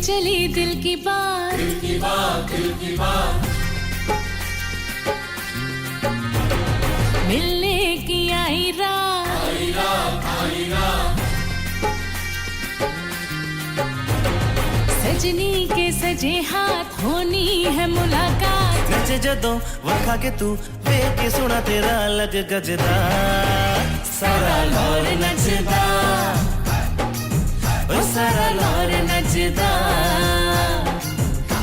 चली दिल की बात, दिल की बात, दिल की बात। मिलने की आई रात, आई रात, आई रात। सजनी के सजे हाथ होनी है मुलाकात। नचे जदों वखा के तू वे के सुना तेरा लग गजदा, सारा लाहौर नचदा, ओ सारा लाहौर नचदा,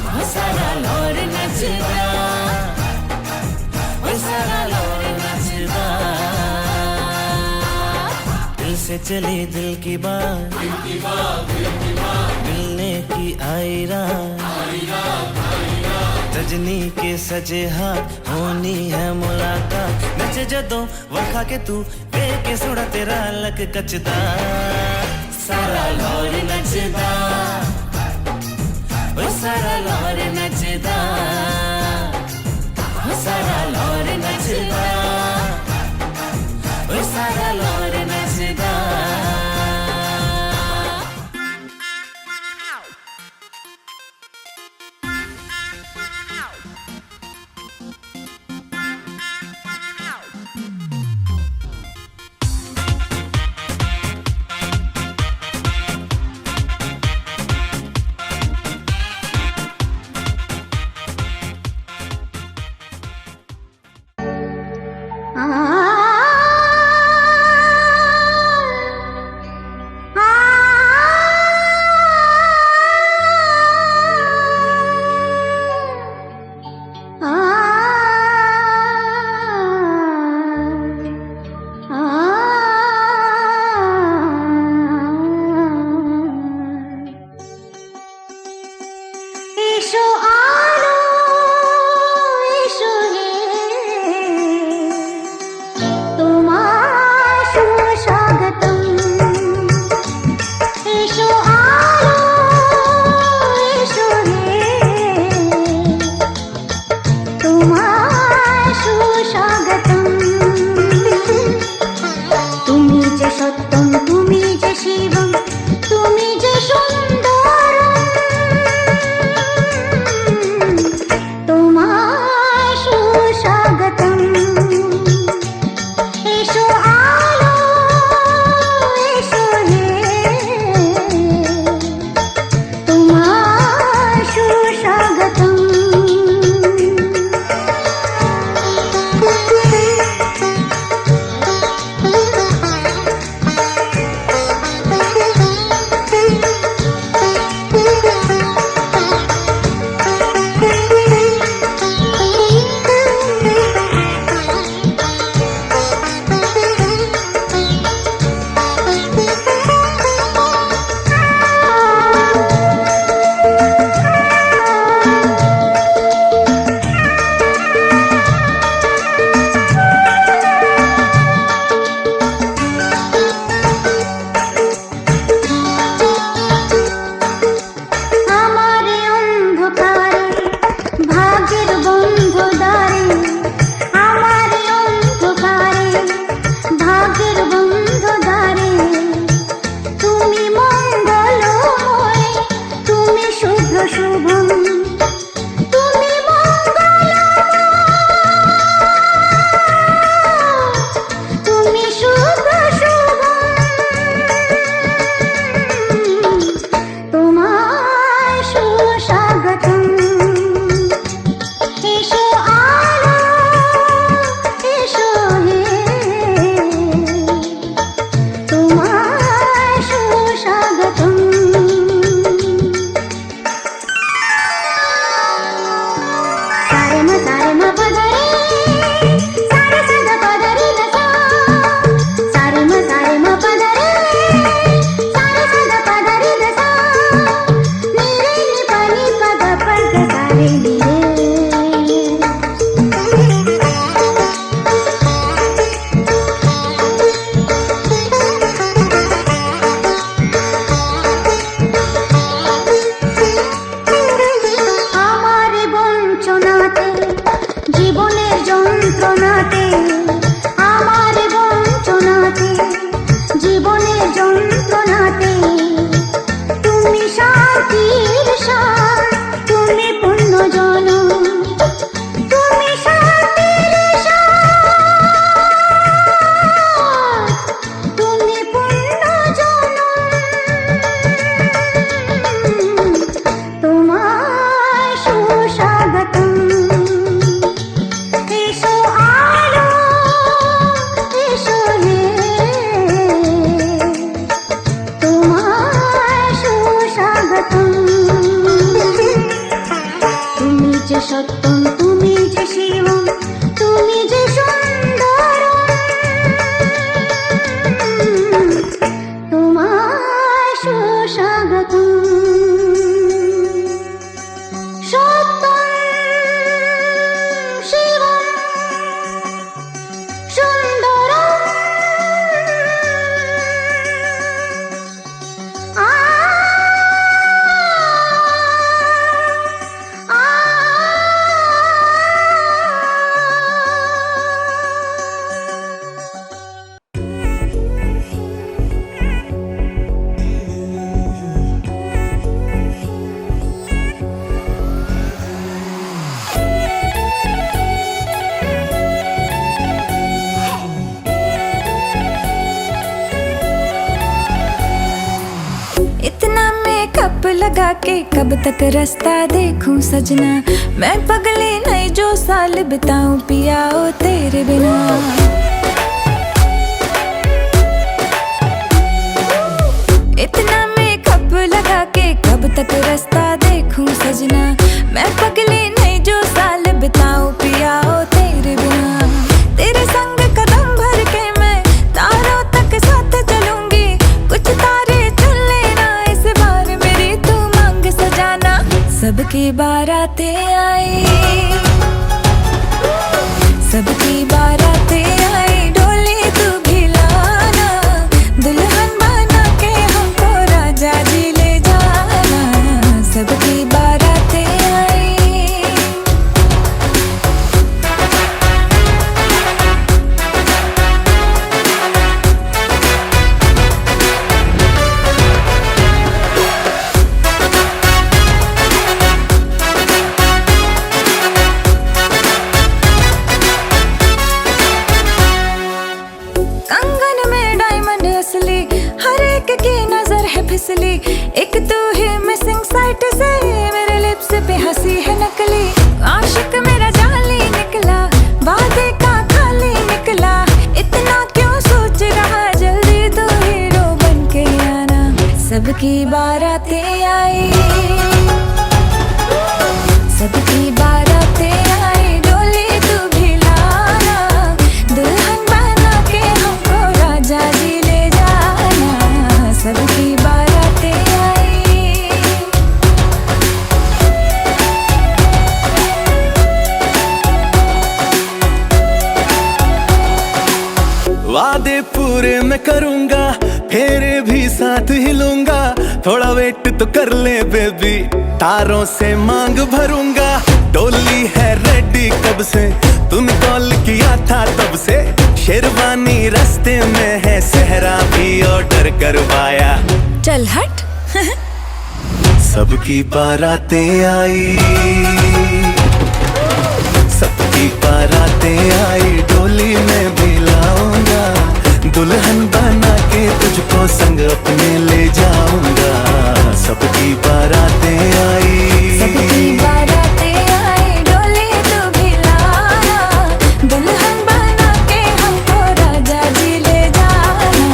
ओ सारा लाहौर नचदा, ओ सारा लाहौर नचदा। दिल से चली दिल की बात, दिल की बात, दिल की बात। मिलने की आई रात, आई रात, आई रात। सजनी के सजे हाथ होनी है मुलाकात। नचे जदों वखा के तू वे के सुना तेरा लग कचदा, सारा लाहौर नचदा, ओ सारा लाहौर नचदा, ओ सारा लाहौर नचदा, ओ सारा लाहौर नचदा। সত্যম তুমি যে শিবম তুমি যে সুন্দরম তোমায় সুস্বাগতম সত্যম শিবম সুন্দরম আ আ इतना मेकअप लगा के कब तक रास्ता देखूं सजना, मैं पगली नहीं जो साल बिताऊं पिया ओ तेरे बिना। इतना मेकअप लगा के कब तक रास्ता देखूं सजना, मैं पगली नहीं जो साल बिताऊं पिया ओ तेरे बिना। तेरे संग कदम भर के मैं तारों तक साथ चलूंगी, कुछ तारे चुन लेना इस बार मेरी तू मांग सजाना। सबकी बारातें आई, सबकी बारातें आई, डोली तू भी लाना, दुल्हन बना के हमको राजा जी ले जाना। सबकी बारातें आई। कंगन में डायमंड असली, हर एक की नजर है फिसली, एक तू ही मिसिंग साइट से मेरे लिप्स पे हंसी है नकली। आशिक मेरा जाली निकला, वादे का खाली निकला, इतना क्यों सोच रहा, जल्दी तू हीरो बन के आना। सबकी बारातें आई, सबकी बारातें आई, डोली तू भी लाना, दुल्हन बना के हमको राजा जी ले जाना। सबकी बारातें आई। वादे पूरे मैं करूंगा, फेरे भी साथ हिलूंगा, थोड़ा वेट तो कर ले बेबी, तारों से मांग भरूंगा। डोली है रेडी कब से, तूने कॉल किया था तब से, शेरवानी रास्ते में है, सहरा भी ऑर्डर करवाया। चल हट। सबकी बारातें आई, सबकी बारातें आई, डोली में भी लाऊंगा, दुल्हन बना के तुझको संग अपने ले जाऊंगा। सबकी बारातें आई, सबकी बारातें आई, डोली तू भी लाना, दुल्हन बना के हमको राजा जी ले जाना।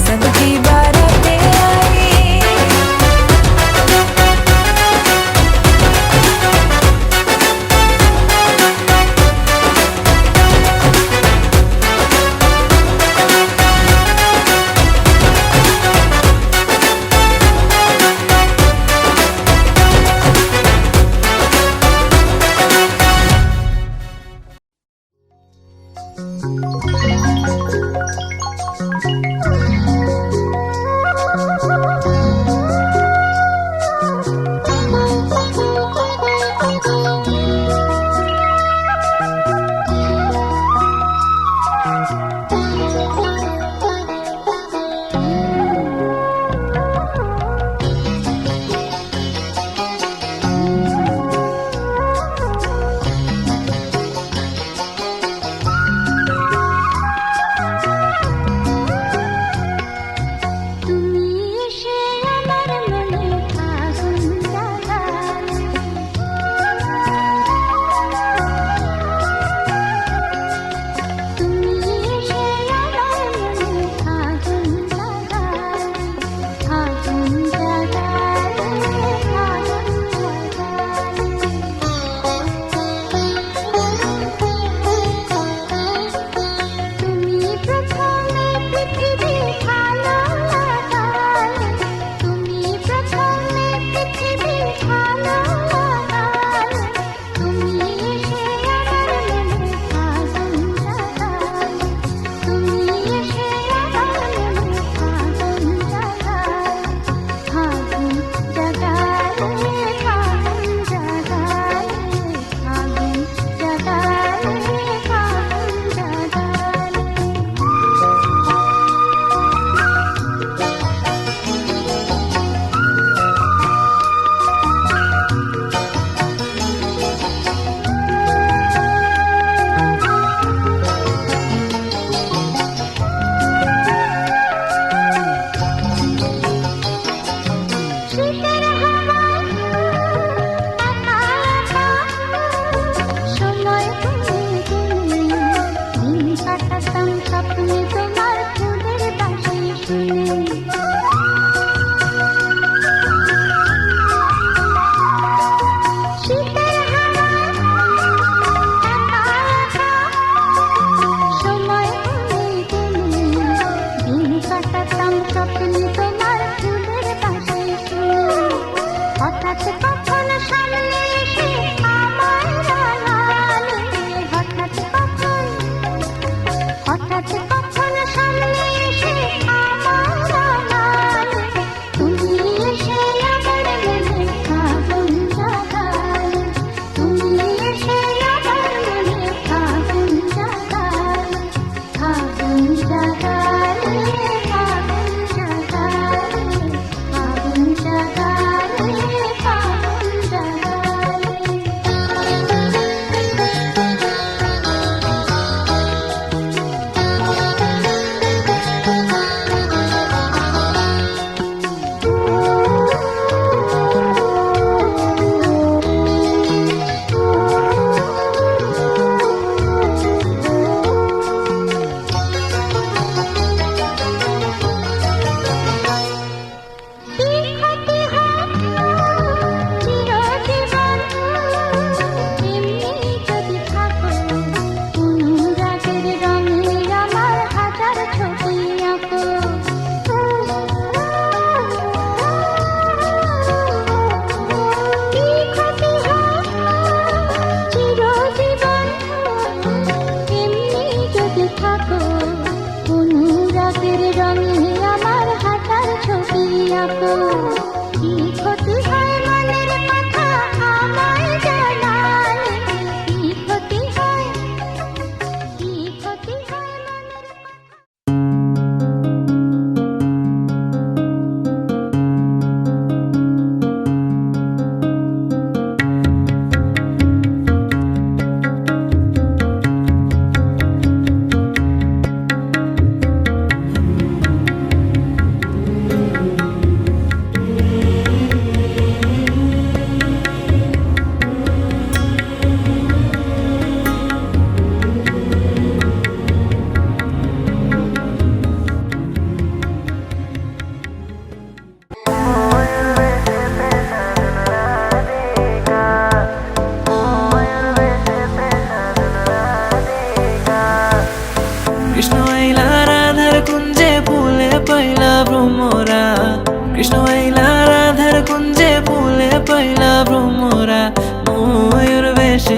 सबकी बारातें आई।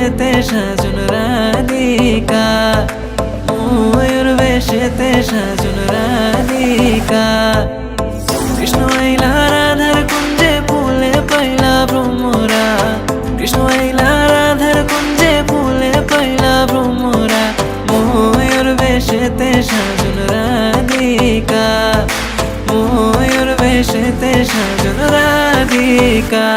বেশেতে সাজন রাধিকা, ময়ূর বেশেতে সাজন রাধিকা। কৃষ্ণ আইলা রাধার কুঞ্জে ফুলে পাইলা ভ্রমরা, কৃষ্ণ আইলা রাধার কুঞ্জে ফুলে পাইলা ভ্রমরা। ময়ূর বেশেতে সাজন রাধিকা, ময়ূর বেশেতে সাজন রাধিকা।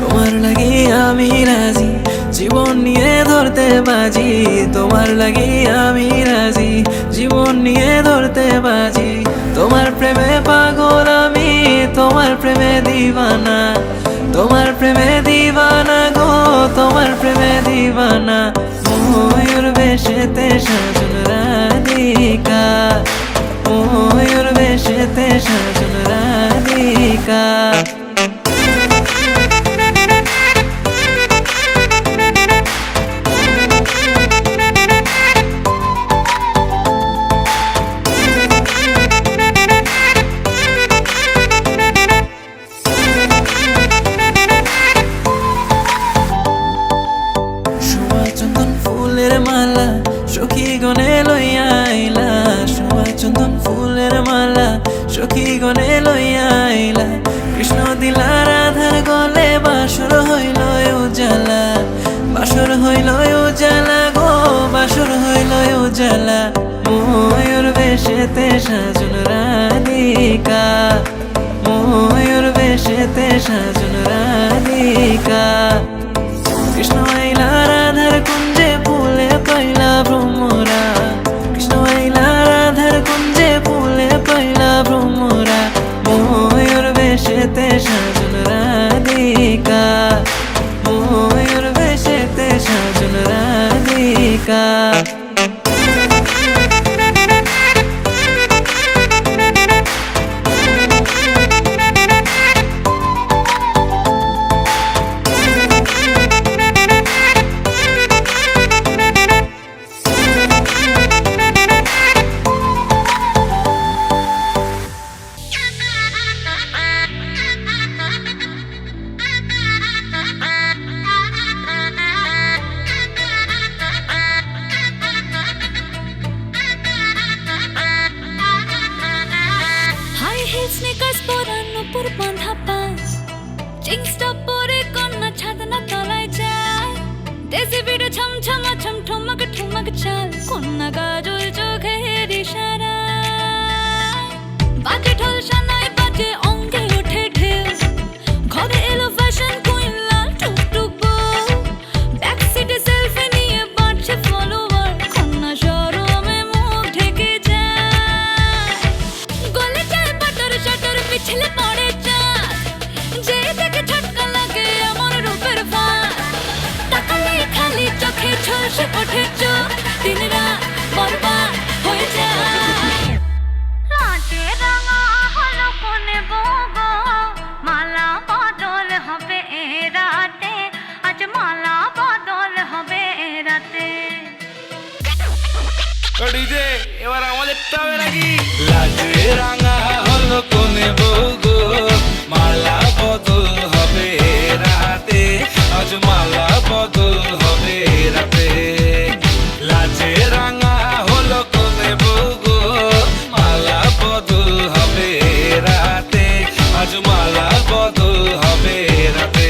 তোমার লাগি আমি রাজি, জীবন নিয়ে ধরতে বাজি। তোমার লাগি আমি রাজি, জীবন নিয়ে ধরতে বাজি। তোমার প্রেমে পাগল আমি, তোমার প্রেমে দিবানা, তোমার প্রেমে দিবানা গো, তোমার প্রেমে দিবানা। ময়ূর বেশেতে সাজন রাধিকা, ময়ূর বেশেতে সাজন রাধিকা। চন্দন ফুলের মালা সখী গনে লইয়া আইলা, শোভা চন্দন ফুলের মালা সখী গনে লইয়া আইলা। কৃষ্ণ দিলা রাধার গলে, বাসর হইল উজালা, বাসর হইল উজালা গো, বাসর হইল উজালা। ময়ূর বেশেতে সাজন রাধিকা, ময়ূর বেশেতে সাজন রাধিকা। কৃষ্ণ আইলা রাধার কুঞ্জে ফুলে পাইলা ভ্রমরা, কৃষ্ণ আইলা রাধার কুঞ্জে ফুলে পাইলা ভ্রমরা। ময়ূর বেশেতে সাজন রাধিকা, ময়ূর বেশেতে সাজন রাধিকা। হাই হিল স্নিকার্স পরানো পুর বাঁধা পা, জিন্স টপ পরে কন্যা ছাদনা তলায় যায়। দেশি বিড়ে ছমছমা ছমঠমক ঠুমক চাল, কন্যা গাজল চোখের ইশারা। বাজে ঢোল সানাই বাজে অঙ্গে ওঠে ঢেউ, ঘরে এলো ফ্যাশন কুইন লাল টুকটুক বউ। ব্যাক সিটে সেলফি নিয়ে বাড়ছে ফলোয়ার, কন্যা শরমে মুখ ঢেকে যায়। গলে যায় বাটার শাটার পিছলে পড়ে চাঁদ, যে দেখে ঝটকা লাগে এমন রূপের ফাঁদ। তাকালে খালি চোখে ঝলসে ওঠে চোখ, দিন রাত বরবাদ হয়ে যায়। লাজে রাঙা হলো কোনে বগো, মালা বদল হবে এ রাতে, আজ মালা বদল হবে এ রাতে। ডিজে এবার আমাদেরটা হবে নাকি? লাজে রাঙা হলো কোনে বউগো, মালা বদল হবে রাতে, আজ মালা বদল হবে রাতে। লাজে রাঙা হলো কোনে বউগো, মালা বদল হবে রাতে, আজ মালা বদল হবে রাতে।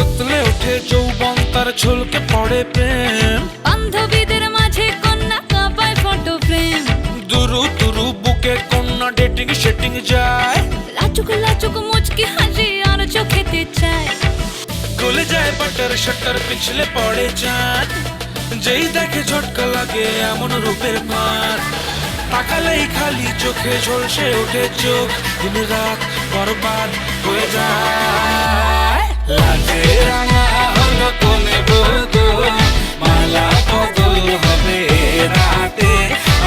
উতলে উঠে যৌবন তার ঝলকে পড়ে প্রেম, বান্ধবীদের মাঝে কন্যা কাঁপায় ফটো ফ্রেম। দুরু দুরু বুকে কন্যা ডেটিং সেটিং যায়। লাচুক লাচুক মুচকি হাসি আর চোখেতে চায়। গলে যায় বাটার শাটার পিছলে পড়ে চাঁদ, যেই দেখে ঝটকা লাগে এমন রূপের মার। তাকালেই খালি চোখে ঝলসে ওঠে চোখ, দিন রাত বরবাদ হয়ে যায়। লাজে রাঙা হলো কোনে বলতো, মালা বদল হবে রাতে,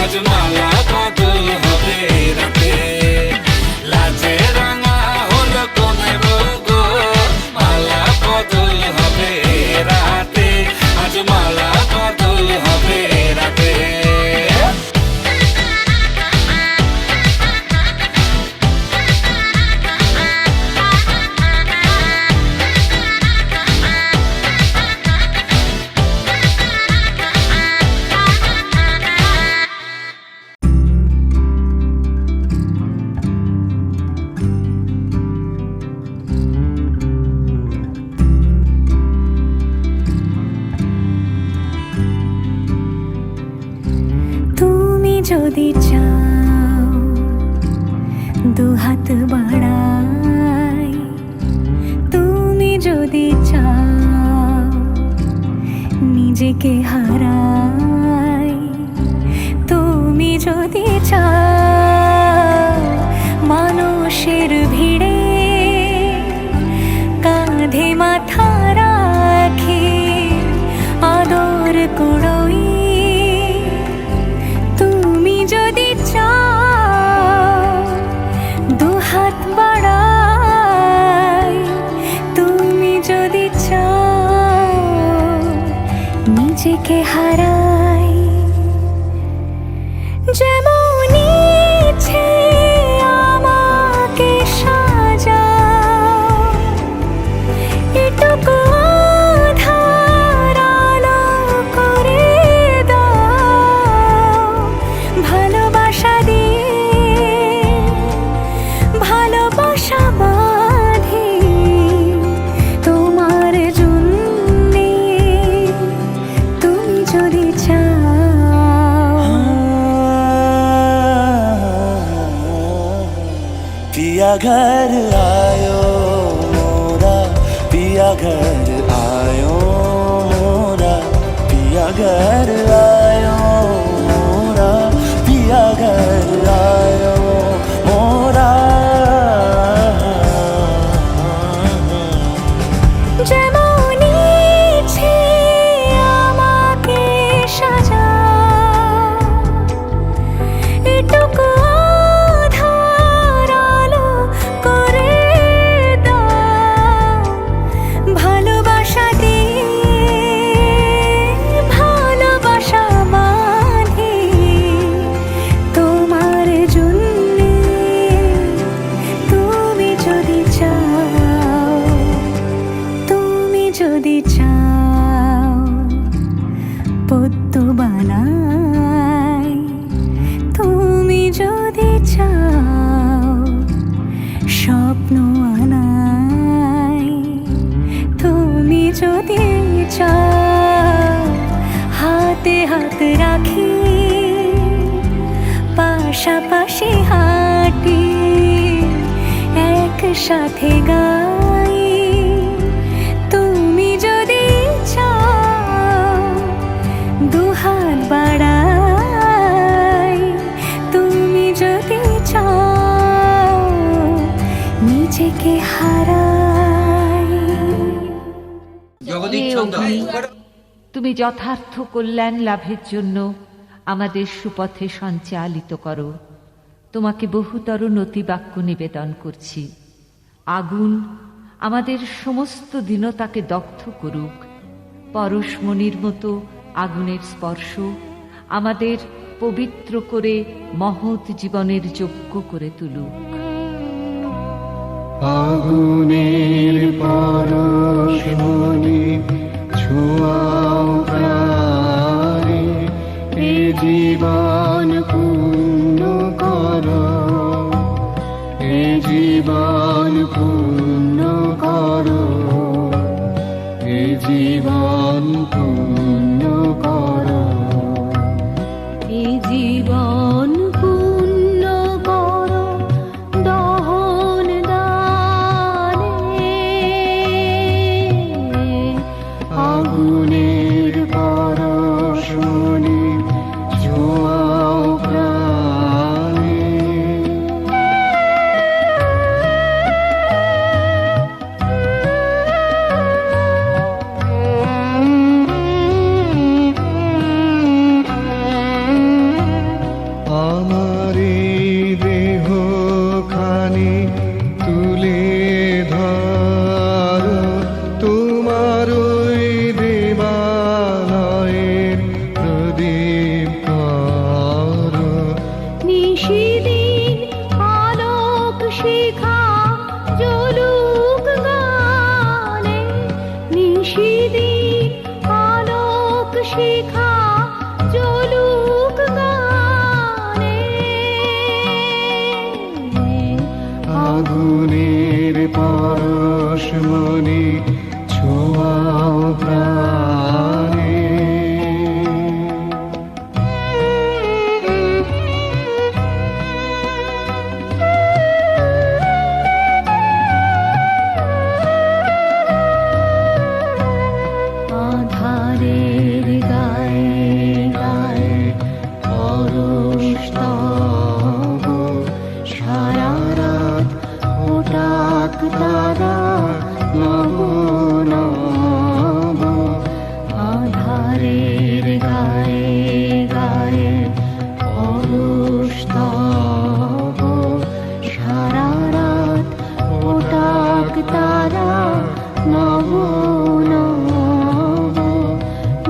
আজ মালা বদল হবে রাতে। লাজে রাঙা হলো কোনে বলতো, মালা বদল হবে রাতে, আজ মালা বদল হবে রাতে। যদি চাও দুহাত বাড়াই, তুমি যদি চাও নিজেকে হারাই, তুমি যদি চাও মানুষের ভিড়ে কাঁধে মাথা রাখি আদর কুড়োই, যদি চাও দুহাত বাড়াই, তুমি যদি চাও নিজেকে হারাই। যেমন ইচ্ছে আমাকে সাজাও, এটুকু আধার আলো করে দাও, ভালোবাসা দিয়ে ভালোবাসা বাঁধি তোমার জন্যে, তুমি যদি চাও। पिया घर आयो मोरा, पिया घर आयो मोरा, पिया घर आयो मोरा, पिया घर आयो मोरा। যেমন ইচ্ছে আমাকে সাজাও, এটুকু আধার আলো করে দাও, ভালোবাসা দিয়ে ভালোবাসা বাঁধি তোমার জন্যে, তুমি যদি চাও, তুমি যদি চাও পদ্ম বানাই, তুমি যদি চাও স্বপ্ন আনাই, তুমি যদি চাও হাতে হাত রাখি পাশাপাশি হাঁটি একসাথে গাই, তুমি যদি চাও দুহাত বাড়াই, তুমি যদি চাও নিজেকে হারাই। হে অগ্নি, তুমি যথার্থ কল্যাণ লাভের জন্য আমাদের সুপথে সঞ্চালিত করো। তোমাকে বহুতর নতিবাক্য নিবেদন করছি। আগুন আমাদের সমস্ত দীনতাকে দগ্ধ করুক, পরশমণির মতো আগুনের স্পর্শ আমাদের পবিত্র করে মহৎ জীবনের যোগ্য করে তুলুক। আগুনের পরশমণি ছোঁয়াও প্রাণে, এ জীবন পূর্ণ করো, এ জীবন পূর্ণ করো, এ জীবন পূর্ণ করো, এ জীবন পূর্ণ করো দহন দানে, আগুনের পরশমণি ছোঁয়াও প্রাণে, শিখা জ্বলুক গানে, নিশিদিন আলোক শিখা জ্বলুক গানে। আগুনের পরশমণি ছোঁয়াও প্রাণে। আধারের গায়ে গায়ে পরশ তব, সারা রাত ওটাক তারা নব নব। আধারের গায়ে গায়ে পরশ তব, সারা রাত ওটাক তারা নব নব।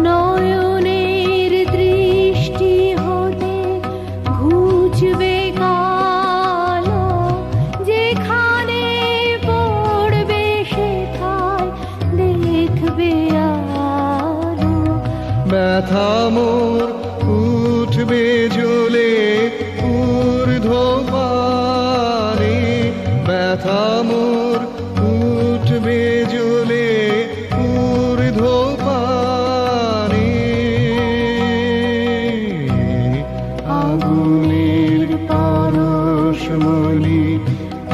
নয়নের দৃষ্টি হতে ঘুচবে কালো, যেখানে পড়বে সেথায় দেখবে আলো। ব্যথা মোর উঠবে জ্বলে ঊর্ধ্বপানে, ব্যথা মোর উঠবে জ্বলে ঊর্ধ্বপানে। আগুনের পরশমণি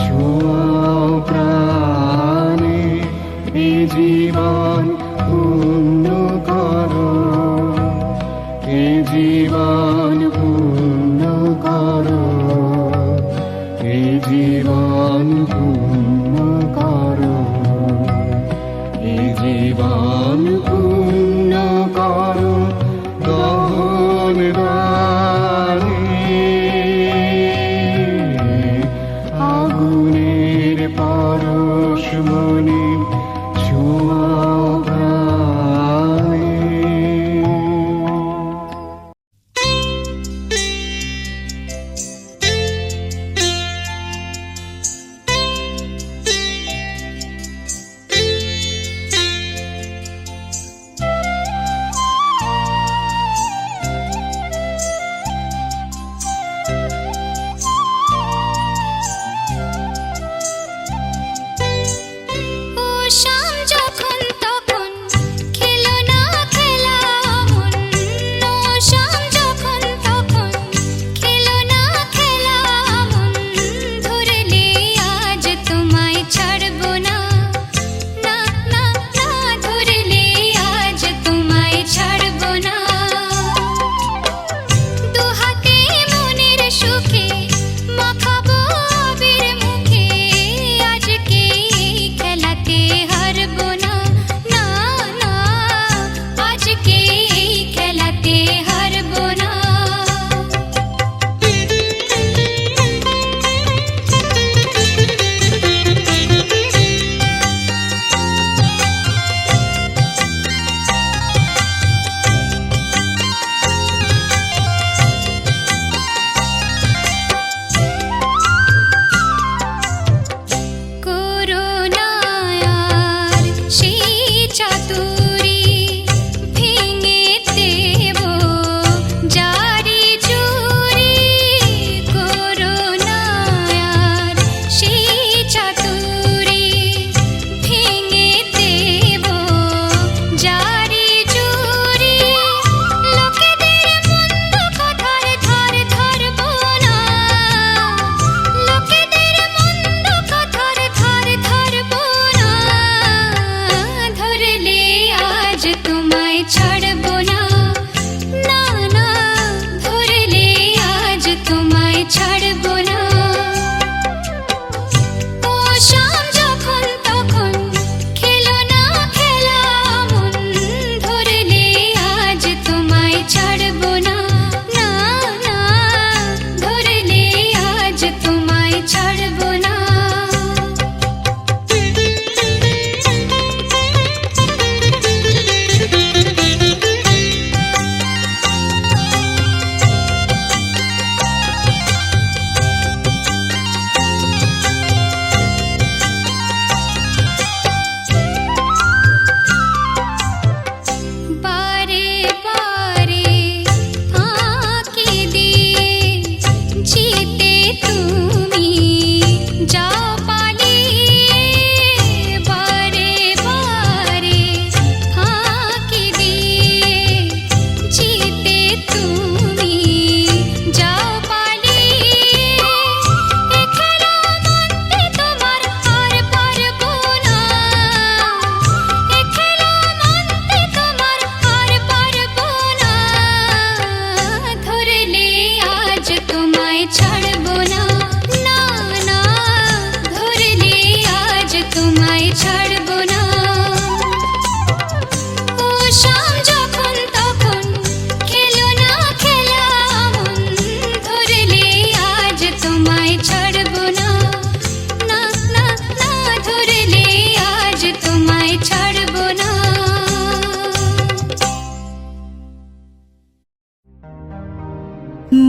ছোঁয়াও প্রাণে, এ জীবন পূর্ণ করো, এ জীবন পূর্ণ করো, এ জীবন পূর্ণ করো, এ জীবন পূর্ণ করো দহন দানে। আগুনের পরশমণি ছোঁয়াও প্রাণে।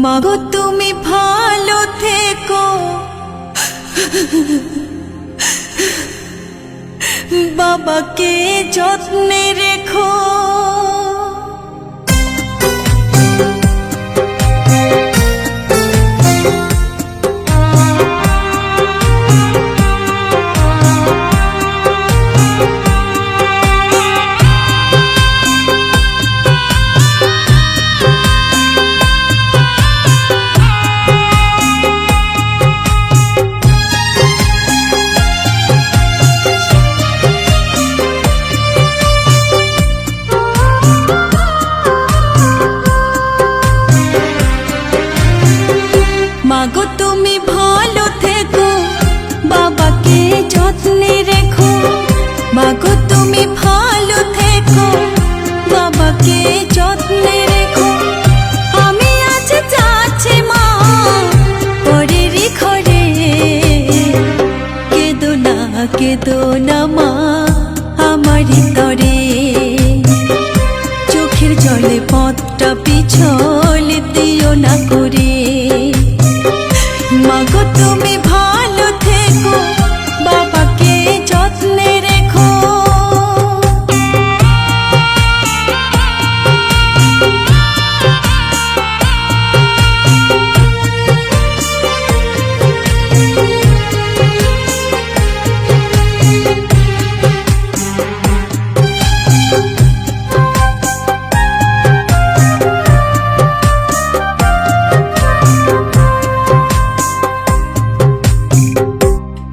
মাগো তুমি ভালো থেকো, বাবাকে যত্নে রেখো। মাগো তুমি ভালো থেকো, বাবাকে যত্নে রেখো। মাগো তুমি ভালো থেকো, বাবাকে যত্নে রেখো। আমি আজ যাচ্ছি মা পরের ঘরে, কেঁদো না মা আমারই তরে। চোখের জলে পথটা পিছল দিও না করে। মাগো তুমি ভালো থেকো, বাবাকে যত্নে রেখো।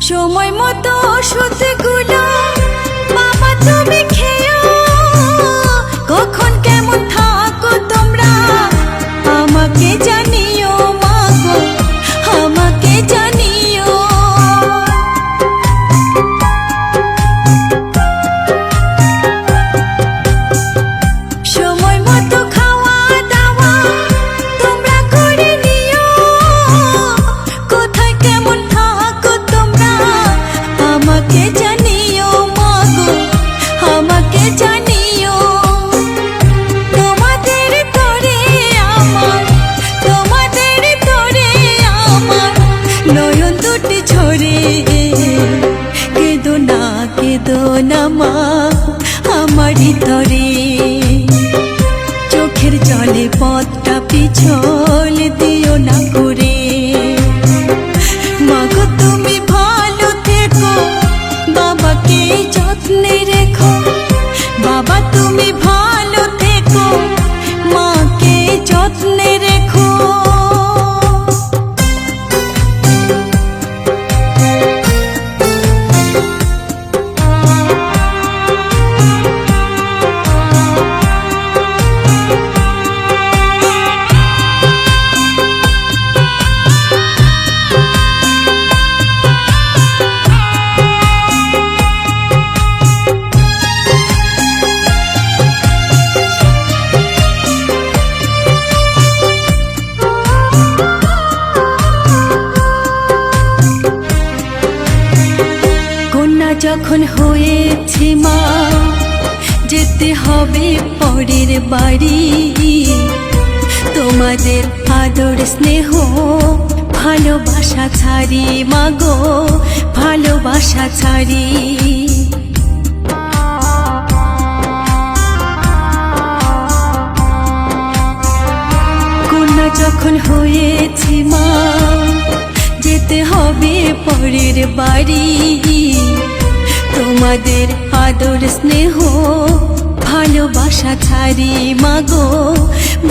সময় মতো ওষুধগুলো বাবা তুমি খেও। কখন কেমন থাকো তোমরা আমাকে জানিও মাগো, আমাকে জানিও। সময় মতো খাওয়া দাওয়া তোমরা করে নিও। কোথায় কেমন থাকো তোমরা আমাকে জানিও মাগো, আমাকে জানিও। তোমাদের তরে আমার, তোমাদের তরে আমার নয়ন দুটি ঝরে। কেঁদো না মা আমারই তরে। চোখের জলে পথটা পিছল দিও না করে। মাগো তুমি ভালো থেকো, বাবাকে যত্নে রেখো। বাবা তুমি ভালো থেকো, মাকে যত্নে রেখো। যখন হয়েছে মা যেতে হবে পরের বাড়ি। তোমাদের আদর স্নেহ ভালোবাসা ছাড়ি মাগো, ভালোবাসা ছাড়ি। কন্যা যখন হয়েছে মা যেতে হবে পরের বাড়ি। তোমাদের আদর স্নেহ ভালোবাসা ছাড়ি মাগো,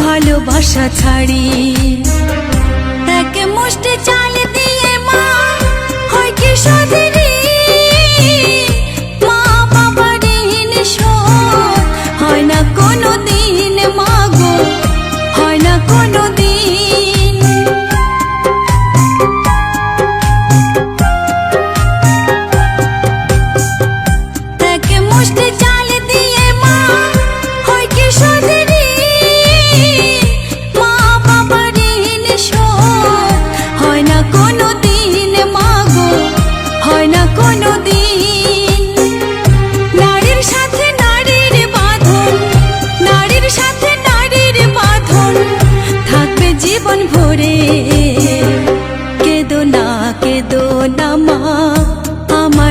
ভালোবাসা ছাড়ি। এক মুষ্টি চাল দিয়ে মা হয় কি সদরি, মা বাবার ঋণ শোধ হয় না কোনো দিন মাগো, হয় না কোনো দিন। এক মুষ্টি চাল দিয়ে মা হয় কি সদরি, মা বাবার ঋণ শোধ হয় না কোনো দিন মাগো, হয়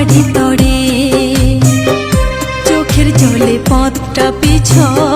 ভিতরে চোখের জলে পথটা পিছল